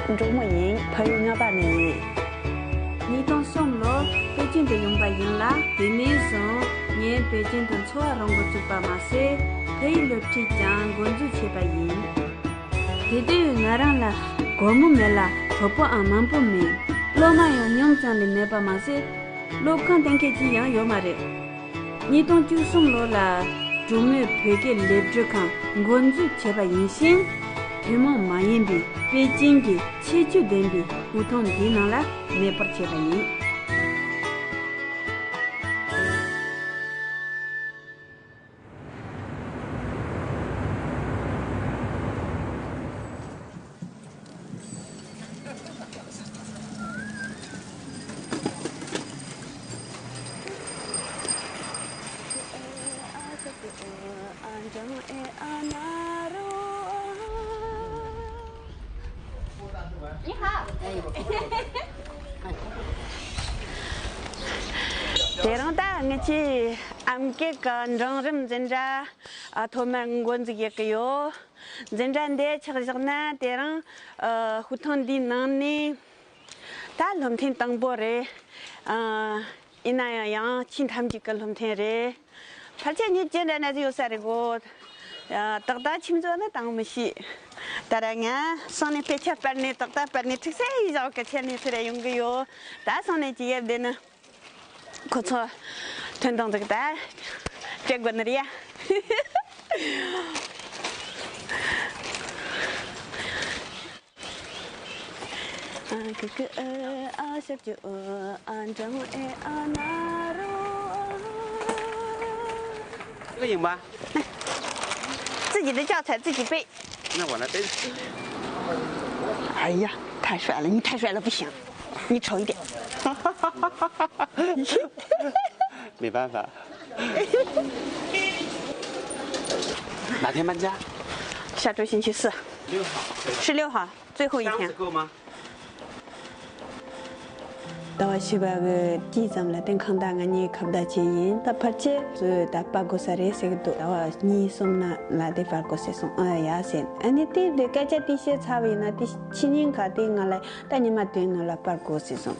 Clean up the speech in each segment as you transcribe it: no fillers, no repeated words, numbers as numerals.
周末营朋友我把你，你当送了北京的用吧赢啦，对面上你北京的错让我做吧嘛些，陪了这讲工作去吧赢，对对我让了国母没了，头不阿妈不没，老妈要娘讲的没吧嘛些，老看等开几样有嘛的，你当就送了啦，周末陪给来这看工作去吧赢先。他们马英比北京的7九等比普通地方了，没不切的人。你好。这种大我去，俺这个人人真着，他们我这个哟，真正的吃个呢，这种普通的人呢，大龙天当波嘞，一那样请他们几个龙天嘞，而且你现在那就有啥的个，大大庆祝那当我们西。当然啊，上年白天白年，大白年，特色一招个钱呢出来用个哟，但上年几个的呢，可错，团长这个单，这个那里呀，哥哥小舅正那罗，这个赢吧？自己的教材自己背。那我来背。哎呀，太帅了！你太帅了，不行，你丑一点。没办法。哪天搬家？下周星期4。6号。16号，最后一天。够吗？到西边个地上来等看到你看不到钱银，他拍起就他把个啥的这个多，到你送那地方个是送呀先，你对该家这些差别呢，这7年看的我来，但你们对我来把个是送。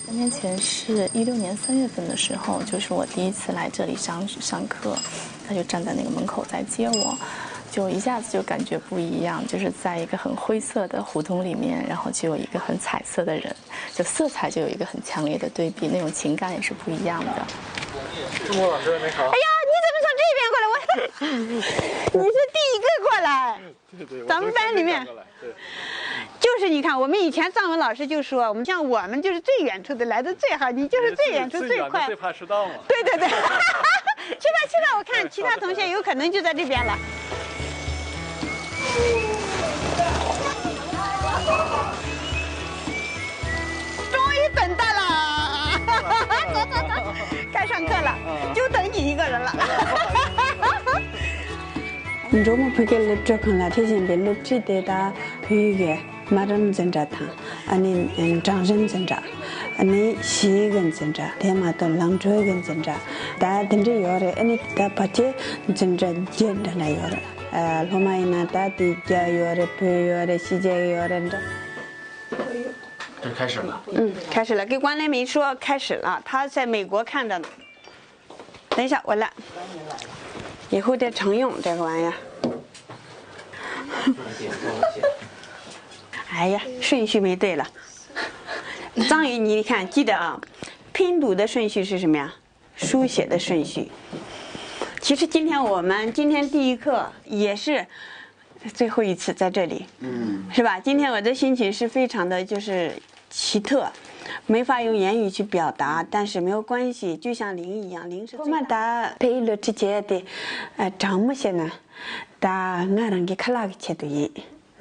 3年前是16年3月份的时候，就是我第一次来这里上课，他就站在那个门口在接我。就一下子就感觉不一样，就是在一个很灰色的胡同里面，然后就有一个很彩色的人，就色彩就有一个很强烈的对比，那种情感也是不一样的。中国老师你好。哎呀，你怎么从这边过来？你是第一个过来。对，咱们班里面。就是你看，我们以前藏文老师就说，我们像我们就是最远处的来的最好，你就是最远处最快。最怕迟到嘛。对。去吧，我看其他同学有可能就在这边了。终于等到了，走，该上课了，就等你一个人了。你周末陪给了这看了，提前被录制的他陪给马人挣扎他，你张人挣扎，你西根挣扎，天马都浪吹根挣扎，他等着有的，你他把这挣扎接着来有的。罗马人他的家有的，陪有的，西家有的。这开始了。开始了，给关联梅说开始了，他在美国看着呢。等一下，我来，以后得常用这个玩意儿。哎呀，顺序没对了。张宇，你看，记得啊，拼读的顺序是什么呀？书写的顺序。其实今天第一课也是最后一次在这里，是吧？今天我的心情是非常的就是奇特，没法用言语去表达，但是没有关系，就像零一样，零是最大。我们打配了之间的账目些呢，打俺让给看那个切度一。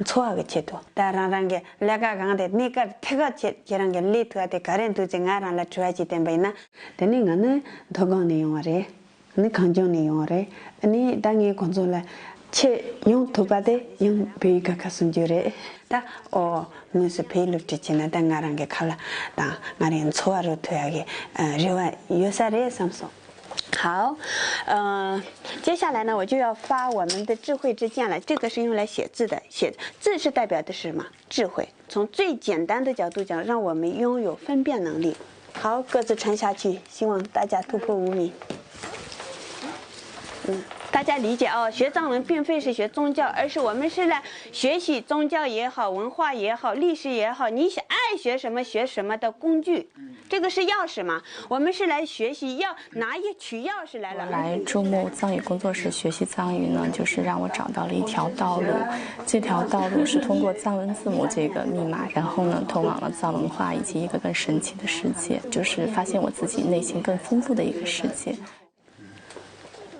错个切度，但让个那个讲的那个这个切让个里头的个人都正俺让来出来几点半呢？但你俺呢，他讲的用嘞，你看讲的用嘞，你当你工作了，切用头发的用背个个送就嘞，但我是配了之前呢，但俺让个看了，但俺人错了头个，热爱有啥嘞，什么？好，接下来呢，我就要发我们的智慧之剑了。这个是用来写字的，写字是代表的是什么？智慧。从最简单的角度讲，让我们拥有分辨能力。好，各自传下去，希望大家突破无明。大家理解哦，学藏文并非是学宗教，而是我们是来学习宗教也好，文化也好，历史也好，你爱学什么学什么的工具。这个是钥匙嘛？我们是来学习，要拿取钥匙来了。来注目藏语工作室学习藏语呢，就是让我找到了一条道路。这条道路是通过藏文字母这个密码，然后呢，通往了藏文化以及一个更神奇的世界，就是发现我自己内心更丰富的一个世界。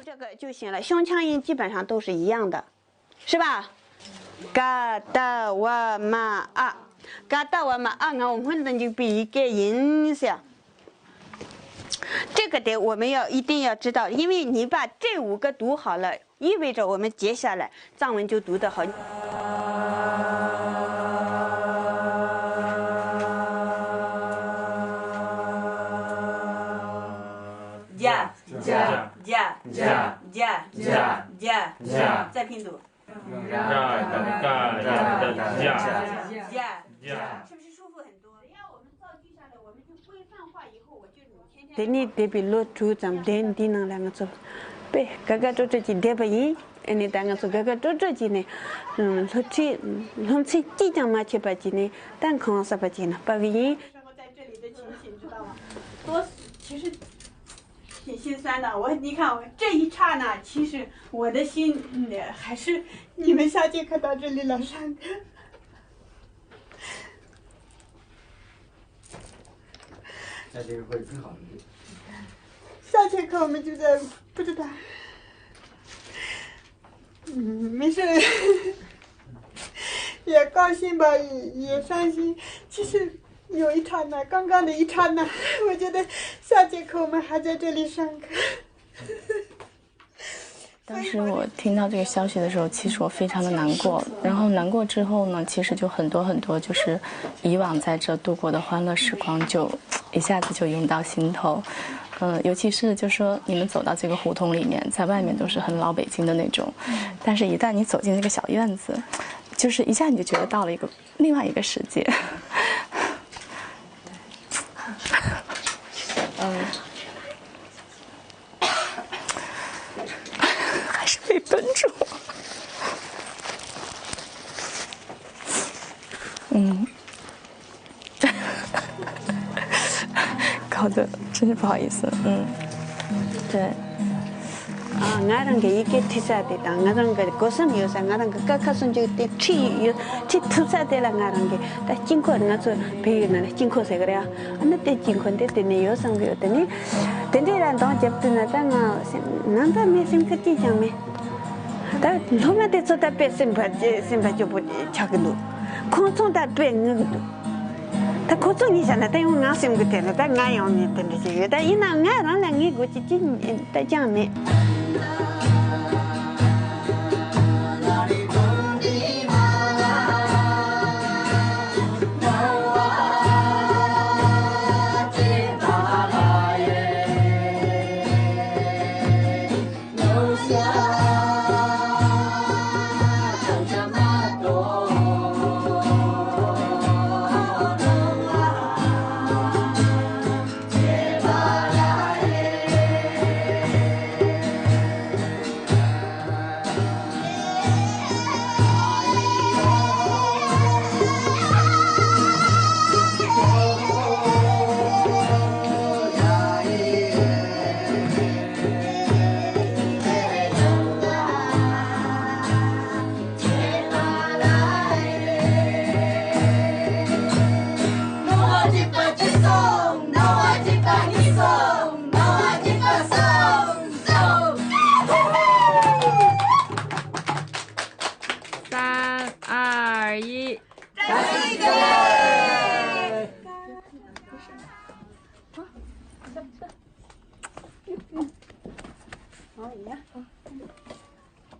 这个就行了，胸腔音基本上都是一样的，是吧？嘎达瓦玛啊，嘎达瓦玛啊，我们的就比一个音响。这个得我们一定要知道，因为你把这5个读好了，意味着我们接下来藏文就读得好。加，再拼读。是不是舒服很多？只要我们造句下来，我们就规范化以后，我就天天。等你得比落出咱们连地能两个字，别个个做这几得不赢，你两个字个个做这几呢，从即将嘛去把几呢，但看啥把几呢，把个赢。生活在这里的情形知道吗？其实。挺心酸的，你看我这一刹那，其实我的心还是你们下节课到这里来上课。下节课会更好的。下节课我们就在不知道，没事，也高兴吧，也伤心。其实。有一刹那，刚刚的一刹那，我觉得下节课我们还在这里上课。当时我听到这个消息的时候，其实我非常的难过。然后难过之后呢，其实就很多就是以往在这度过的欢乐时光，就一下子就涌到心头。尤其是就说你们走到这个胡同里面，在外面都是很老北京的那种，但是一旦你走进这个小院子，就是一下你就觉得到了另外一个世界。还是被绷住。搞得真是不好意思。对。ngaran ge ike thisa de ta ngaran ge gosam yo sa ngaran ge ka khasun je te thi thusa de la ngaran ge ta jingko nga so pe na jingko se gre ya ana te jingko de ne yo sang ge de ne den de ran dong jep na ta nga nan da me sim ka ti jang me ta lo ma de so ta pe sim ba jo bo cha ge lu kon song da dui nge ta ko zong ni san da yong nga sim ge de ta nga yong ni de ne ji da yin na nga ran la nge go ji ji ta jang me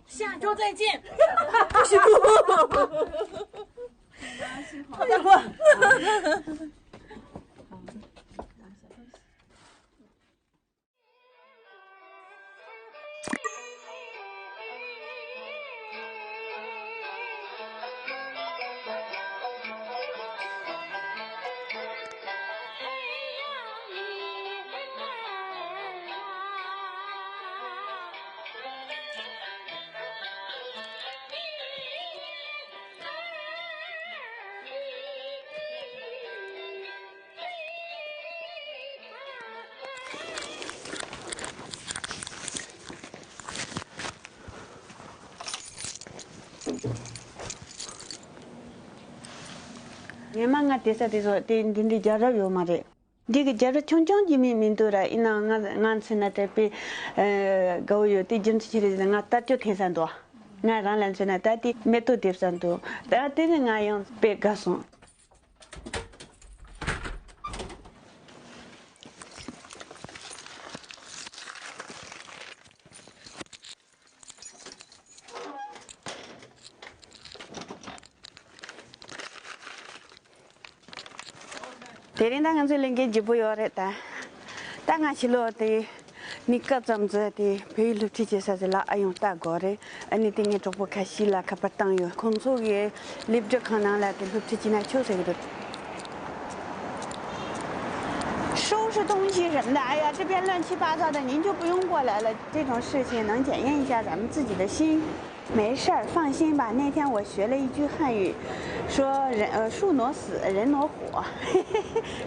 下周再见。不许哭！好家伙！ 예만가 대사대서 딘딘디 자라요 말에 디게 자라 총총지 민도라 이나 ngan스나테피 가오요 티진치리즈 나타죠 태산도 나란란스나 따티 메토디브산도 따티는 아용 베가송 대린당은 설랭게 지부요랬다. 땅아실로데 니까 점저데 베일루티제사라 아용따 거래 아니팅에 조보카실라 카파땅요 콘소게 립저 카나라데 루티지나 초세그도 收拾东西什么的，哎呀，这边乱七八糟的，您就不用过来了。这种事情能检验一下咱们自己的心，没事儿，放心吧。那天我学了一句汉语，说树挪死，人挪活，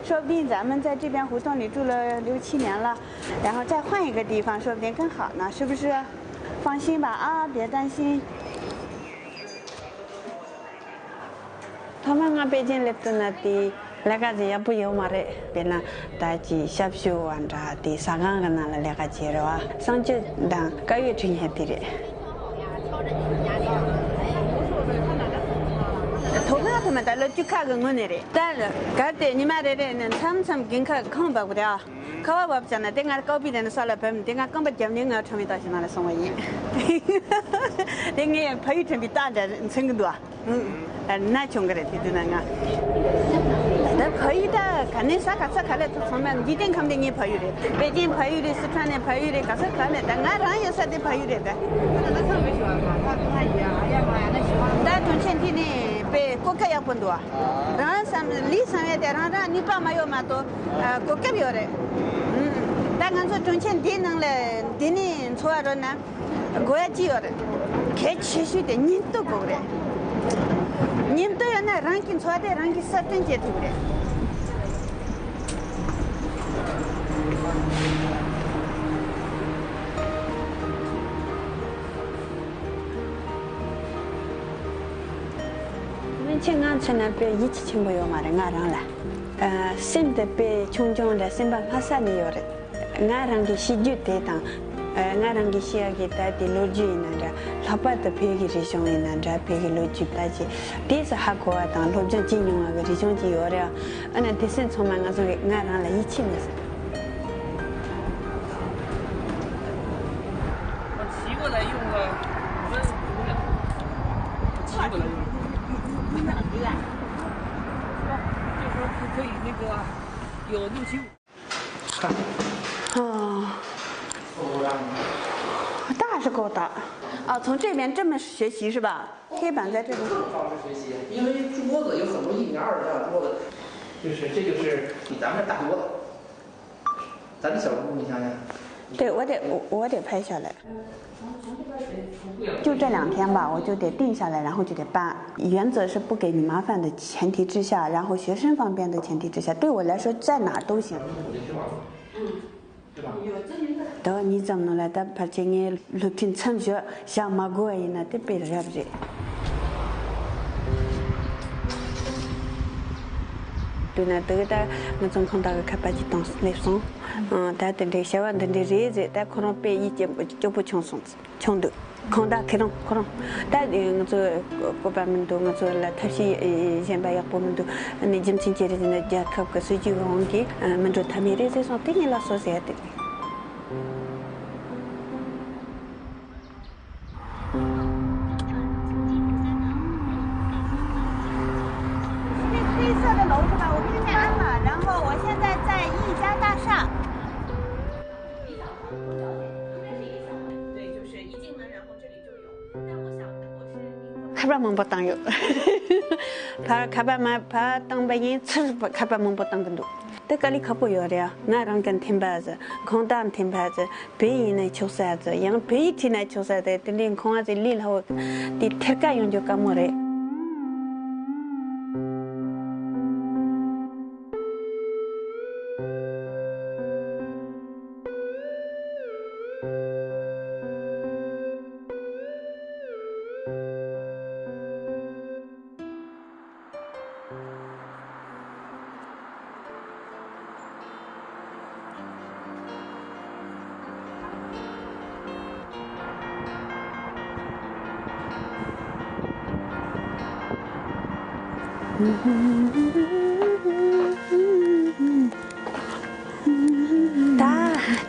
说不定咱们在这边胡同里住了6、7年了，然后再换一个地方，说不定更好呢，是不是？放心吧啊，别担心。他们啊，北京来的那的。Lagazi ya puyo mare pena taji shapshu anda di sagang kana la lagazi rewa sangju dan kayu chun hetire toga ta ma dalo juka ga ngonere dal garte ni mare re nan sam ginka khong ba gura kawa ba chana denga kaupi den sala pem denga kamba jamni nga chami ta sina la songwa yi denga payu chami ta da sengdo na chongre ti dunanga 나 거의 다 가는 가서 가래 보면 이든 감독이 바유래.北京 바유래, 스탄에 바유래 가서 가래. 나랑 여사들 바유래다. 나 돈천티네 배 코카야 본도아. 나 리상에 대라나 니빠 마요 마도 코카비오래. 당한서 돈천티는래 디니 좋아러나 고야지요래. 개치시대 님도 고래. 님도 yana ranking 소화대 ranking certain jet 그래. mencengan senape yichi chimboyo mare ngarang la. Simde pe chongjong la simba pasani yore. Ngarang gi shiju te tang ngarang gi shiagi ta di loji nanda lapa ta pegi rishong nanda pegi loji taji desa hako tang lobjang jinyong ga rishong ji yore ana desen choma nga so ngarang la yichi ne 骑过来用个5分5秒，骑过来用。就说可以那个有6、7、5。大是够大啊！从这边这么学习是吧？黑板在这里。方式学习，因为桌子有很多1米2的这样桌子，这就是比咱们大多了。咱这小屋你想想。对，我得拍下来。就这2天吧，我就得定下来，然后就得搬。原则是不给你麻烦的前提之下，然后学生方便的前提之下，对我来说在哪儿都行。더 니점노라 다 발쟁에 루틴 참조 샤마고이나 때베르랍지 두나 더다 무슨 컨다가 카파지 동 레송 다데 샤완데 레제 다 코로페 이제 조부 총송 총도 컨다 케롱 코롱 다데 저 고바민도 저 타시 젠바야 보면도 니 짐친제르네 자캅가 수지고온기 먼저 타미레제 소팅이 라 소시에테黑色的楼是吧？我拼搬了，然后我现在在一家大厦。对，就是一进门，然后这里就有。但我想，如果是卡巴蒙不当有，怕卡巴嘛怕当白银吃不卡巴蒙不当更多。这个里可不有的，俺让跟听白子，空当听白子，白银呢求啥子，因为白银听呢求啥子，等连空啊子里头，的天干用就干么嘞？ ཁྱི 다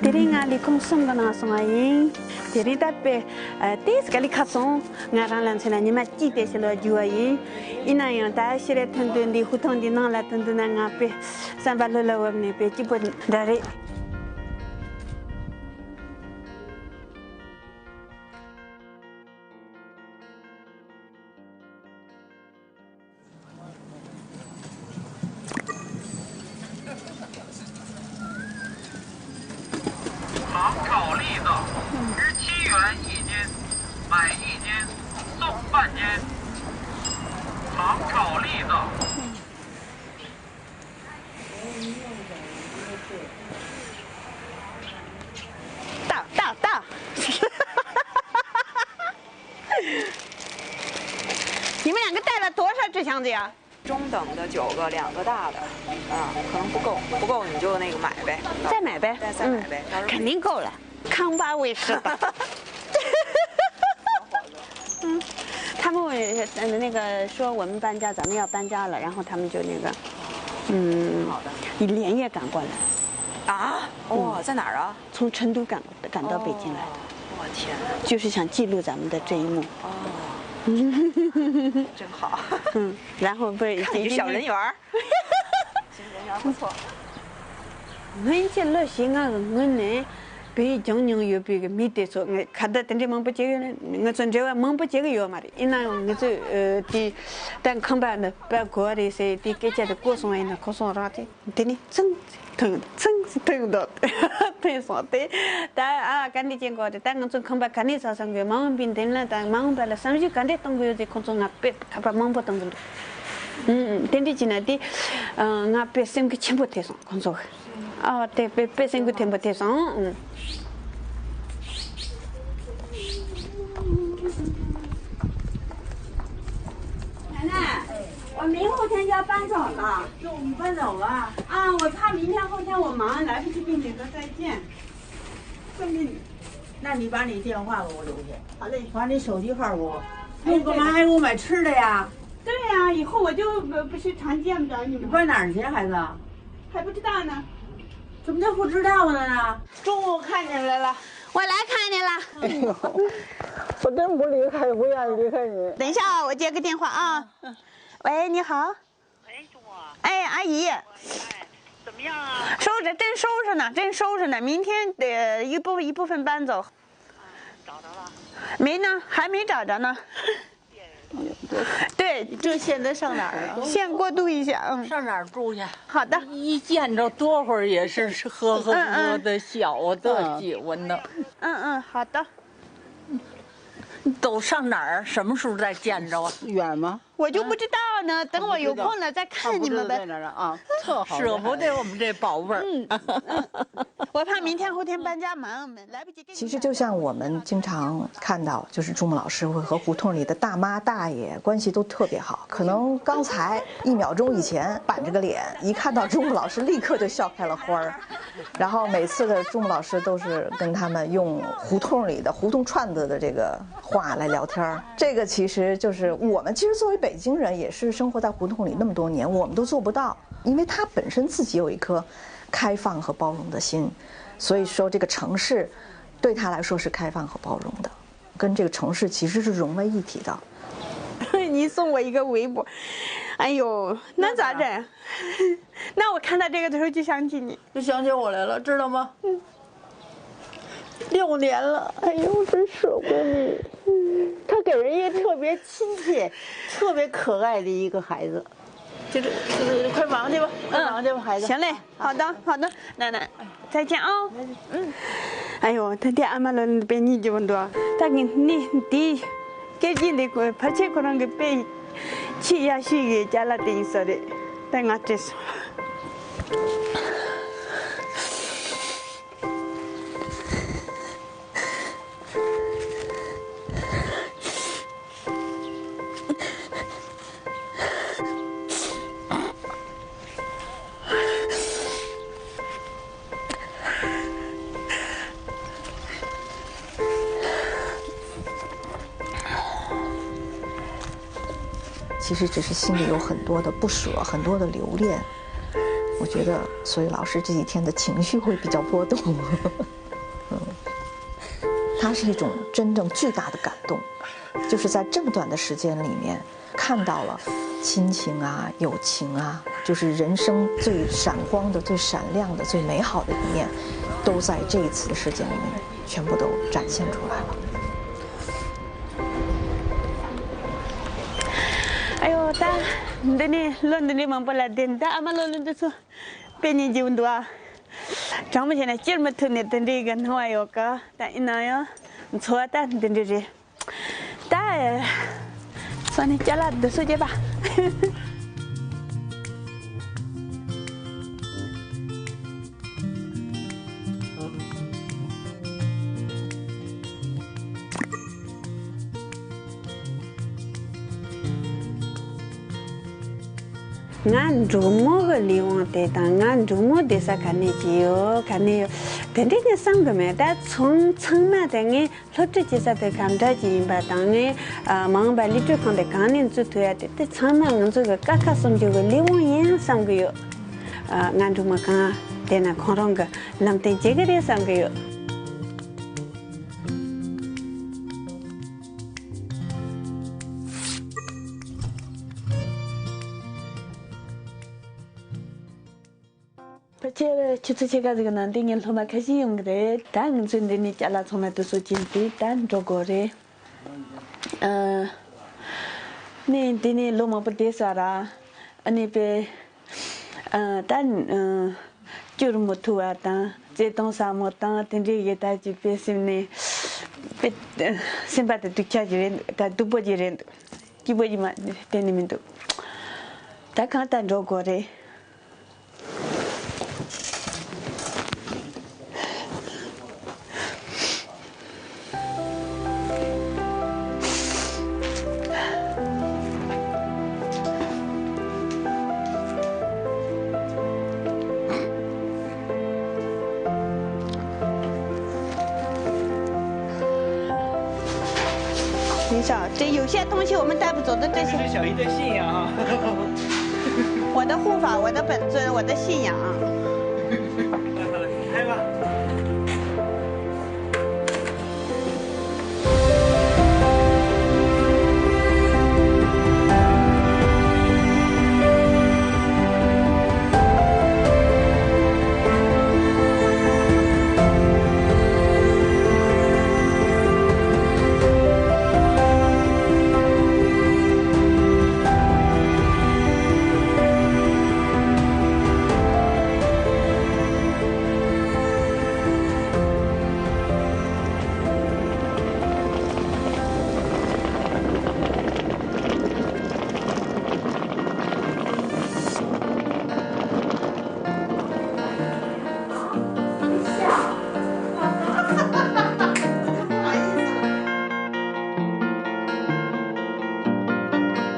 데링아 리콩송가 나송아인 데리다베 데스갈리 카송 나랑란세나 니마 찌데실로 주아인 이나요 다시레 튼든디 후통디 나라 튼든나ngape 삼발로라워네 베치보 다레糖炒栗子17元一斤，买1斤送半斤。糖炒栗子。到，你们两个带了多少纸箱子呀？中等的9个，2个大的，可能不够你就那个买呗，再买呗，再买呗，肯定够了，康巴卫视的。他们那个说我们搬家，咱们要搬家了，然后他们就那个，好的，你连夜赶过来。啊？哇，在哪儿啊？从成都赶到北京来的。我天哪！就是想记录咱们的这一幕。真好。然后不是一小人缘儿。人缘不错。我这老些我呢，北京人有别个没得说，我看到等这忙不接个人，我从这忙不接个药嘛的，因那我就的，但看吧呢，把国的些的给家的过送呢，过送啥的，对呢，真的，对说的，但赶紧见过的，但我从看吧赶紧上个忙病等了，但忙不了，3就赶紧动个的，空中啊别看吧忙不动个。等这进来的，我别生个全部贴上，工作。对，别生个全部贴上，奶奶，我明后天就要搬走了。你搬走了？我怕明天后天我忙，来不及跟你说再见。送给你。那你把你电话给我留下。好嘞。把你手机号给我。你干嘛还给我买吃的呀？对呀，以后我就不是常见不着你们。你搬哪儿去，孩子？还不知道呢。怎么就不知道了呢？中午看见来了。我来看你了。我真不离开，不愿意离开你。等一下啊，我接个电话啊。喂，你好。喂，中午。哎，阿姨。哎，怎么样啊？正收拾呢，明天得一部分搬走。找着了？没呢，还没找着呢。对，这现在上哪儿啊？先过渡一下，上哪儿住去？好的。一见着多会儿也是呵呵呵的笑，我特喜欢的。好的。都上哪儿？什么时候再见着啊？远吗？我就不知道呢，等我有空了再看你们呗。特好，舍不得我们这宝贝儿。我怕明天后天搬家忙，来不及。其实就像我们经常看到，就是朱木老师会和胡同里的大妈大爷关系都特别好。可能刚才1秒钟以前板着个脸，一看到朱木老师立刻就笑开了花儿。然后每次的朱木老师都是跟他们用胡同里的胡同串子的这个话来聊天。这个其实就是我们其实作为北京人，也是生活在胡同里那么多年，我们都做不到，因为他本身自己有一颗开放和包容的心，所以说这个城市对他来说是开放和包容的，跟这个城市其实是融为一体的。你送我一个围脖，哎呦，那咋整？那我看到这个的时候就想起你，就想起我来了，知道吗？6年了，哎呦，真舍不得你。他给人也特别亲切、特别可爱的一个孩子。就是快忙去吧，忙去吧，孩子。行嘞，好的，奶奶，再见啊。哎呦，他爹俺们了被你这么多，他给你弟给你那个拍切可能给被气压虚给加了点说的，但我这是。其其实只是心里有很多的不舍，很多的留恋。我觉得，所以老师这几天的情绪会比较波动。它是一种真正巨大的感动，就是在这么短的时间里面，看到了亲情啊、友情啊，就是人生最闪光的、最闪亮的、最美好的一面，都在这一次的事件里面全部都展现出来了。Ayo ta, deni lon deni mampola den ta amalo lon tu penyi jiun dua. Trong mình này chết mất thường này tên đi gần hoài ở cả tại nơi á xóa ta tên đi gì ta sao này chả là được số chứ bà ngan rumo cái liu thế ta ngan rumo để sa khane chiyo khane tên đi như sang cái mẹ đã chung chung mà thế nghe lót chỉ sa thế cảm thấy gì bà tang nghe mang bà lý trước con để cá nên chút thôi thế chung mà ngan chút cái các sông chiyo cái liu yên sang cái ngan rumo cả thế na con rong cái làm thế chế cái sang cái 제가 주체가 지금 난딩을 도마 가시용 그래 당 준비니 잘라 토마토 소진티 단 저거래 네 디니 로마 버데사라 아니 베단 주름 못하다 제동사 못다 텐디게 다지 베심네 베 심바데 두차지레 다 두보지레 기보지마 되니면도 다 간단 저거래这有些东西我们带不走的，这些。是小姨的信仰啊。我的护法，我的本尊，我的信仰。开吧。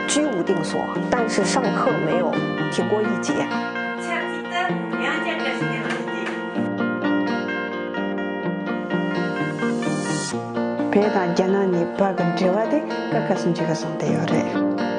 居无定所，但是上课没有停过一节。别当见到你八个之外的，各个生这个生的有嘞。